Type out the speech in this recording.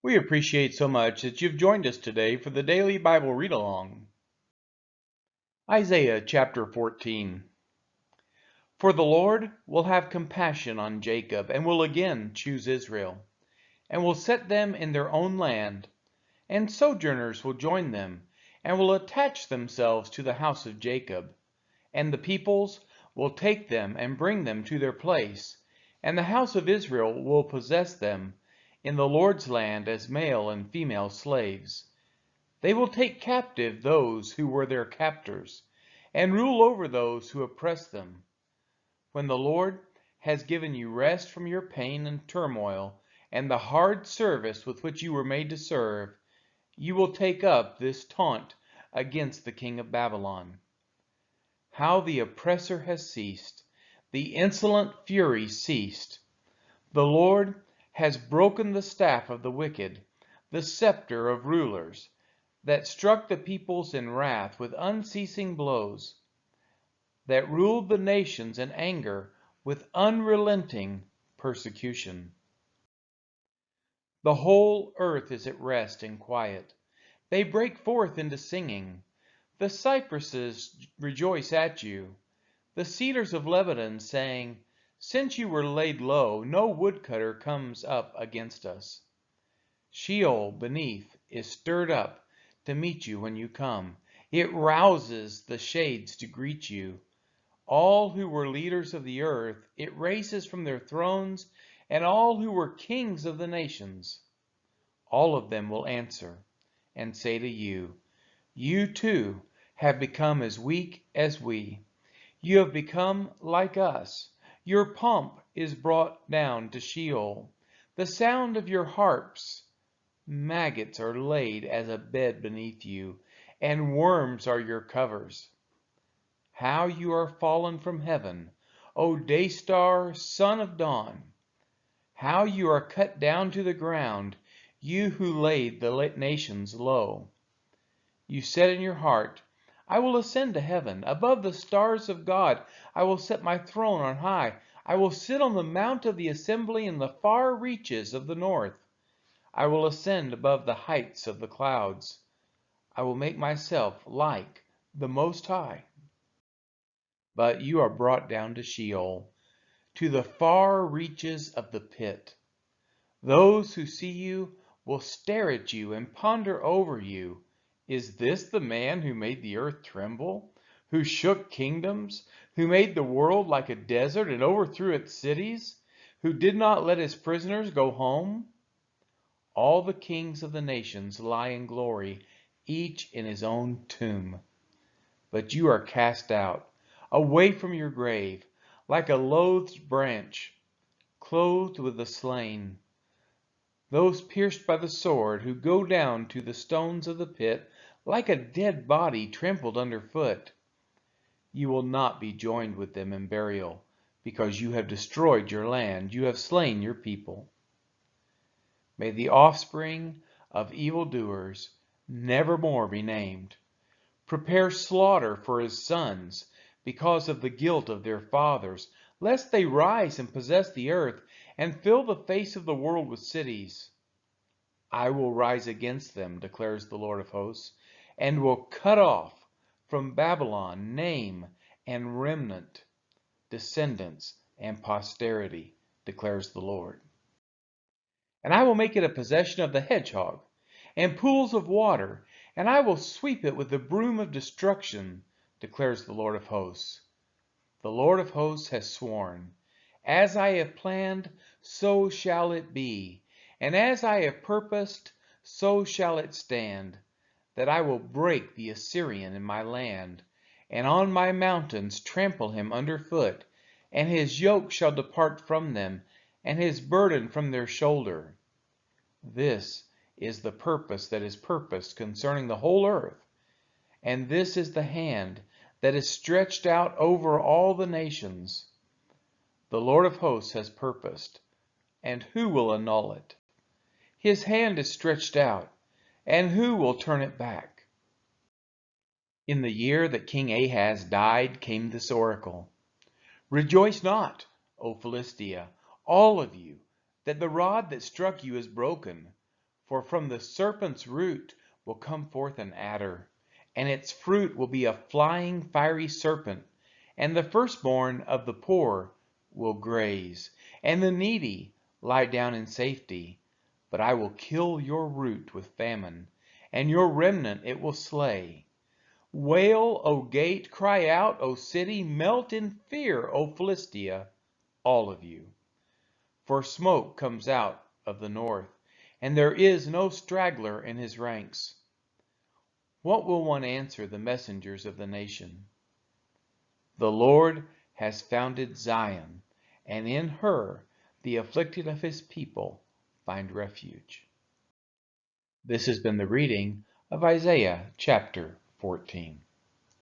We appreciate so much that you've joined us today for the daily Bible read along. Isaiah chapter 14. For the Lord will have compassion on Jacob and will again choose Israel, and will set them in their own land, and sojourners will join them, and will attach themselves to the house of Jacob, and the peoples will take them and bring them to their place, and the house of Israel will possess them in the Lord's land as male and female slaves. They will take captive those who were their captors, and rule over those who oppressed them. When the Lord has given you rest from your pain and turmoil, and the hard service with which you were made to serve, you will take up this taunt against the king of Babylon. How the oppressor has ceased, the insolent fury ceased. The Lord has broken the staff of the wicked, the scepter of rulers, that struck the peoples in wrath with unceasing blows, that ruled the nations in anger with unrelenting persecution. The whole earth is at rest and quiet. They break forth into singing. The cypresses rejoice at you, the cedars of Lebanon, saying, since you were laid low, no woodcutter comes up against us. Sheol beneath is stirred up to meet you when you come. It rouses the shades to greet you. All who were leaders of the earth, it raises from their thrones, and all who were kings of the nations. All of them will answer and say to you, you too have become as weak as we. You have become like us. Your pomp is brought down to Sheol. The sound of your harps, maggots are laid as a bed beneath you, and worms are your covers. How you are fallen from heaven, O day star, son of dawn! How you are cut down to the ground, you who laid the nations low! You said in your heart, I will ascend to heaven. Above the stars of God, I will set my throne on high. I will sit on the mount of the assembly in the far reaches of the north. I will ascend above the heights of the clouds. I will make myself like the Most High. But you are brought down to Sheol, to the far reaches of the pit. Those who see you will stare at you and ponder over you. Is this the man who made the earth tremble, who shook kingdoms, who made the world like a desert and overthrew its cities, who did not let his prisoners go home? All the kings of the nations lie in glory, each in his own tomb. But you are cast out, away from your grave, like a loathed branch, clothed with the slain. Those pierced by the sword, who go down to the stones of the pit, like a dead body trampled underfoot. You will not be joined with them in burial, because you have destroyed your land, you have slain your people. May the offspring of evildoers never more be named. Prepare slaughter for his sons, because of the guilt of their fathers, lest they rise and possess the earth, and fill the face of the world with cities. I will rise against them, declares the Lord of hosts, and will cut off from Babylon name and remnant, descendants and posterity, declares the Lord. And I will make it a possession of the hedgehog, and pools of water, and I will sweep it with the broom of destruction, declares the Lord of hosts. The Lord of hosts has sworn, as I have planned, so shall it be, and as I have purposed, so shall it stand, that I will break the Assyrian in my land, and on my mountains trample him underfoot, and his yoke shall depart from them, and his burden from their shoulder. This is the purpose that is purposed concerning the whole earth, and this is the hand that is stretched out over all the nations. The Lord of hosts has purposed, and who will annul it? His hand is stretched out, and who will turn it back? In the year that King Ahaz died came this oracle. Rejoice not, O Philistia, all of you, that the rod that struck you is broken. For from the serpent's root will come forth an adder, and its fruit will be a flying fiery serpent. And the firstborn of the poor will graze, and the needy lie down in safety. But I will kill your root with famine, and your remnant it will slay. Wail, O gate, cry out, O city, melt in fear, O Philistia, all of you. For smoke comes out of the north, and there is no straggler in his ranks. What will one answer the messengers of the nation? The Lord has founded Zion, and in her the afflicted of his people find refuge. This has been the reading of Isaiah chapter 14.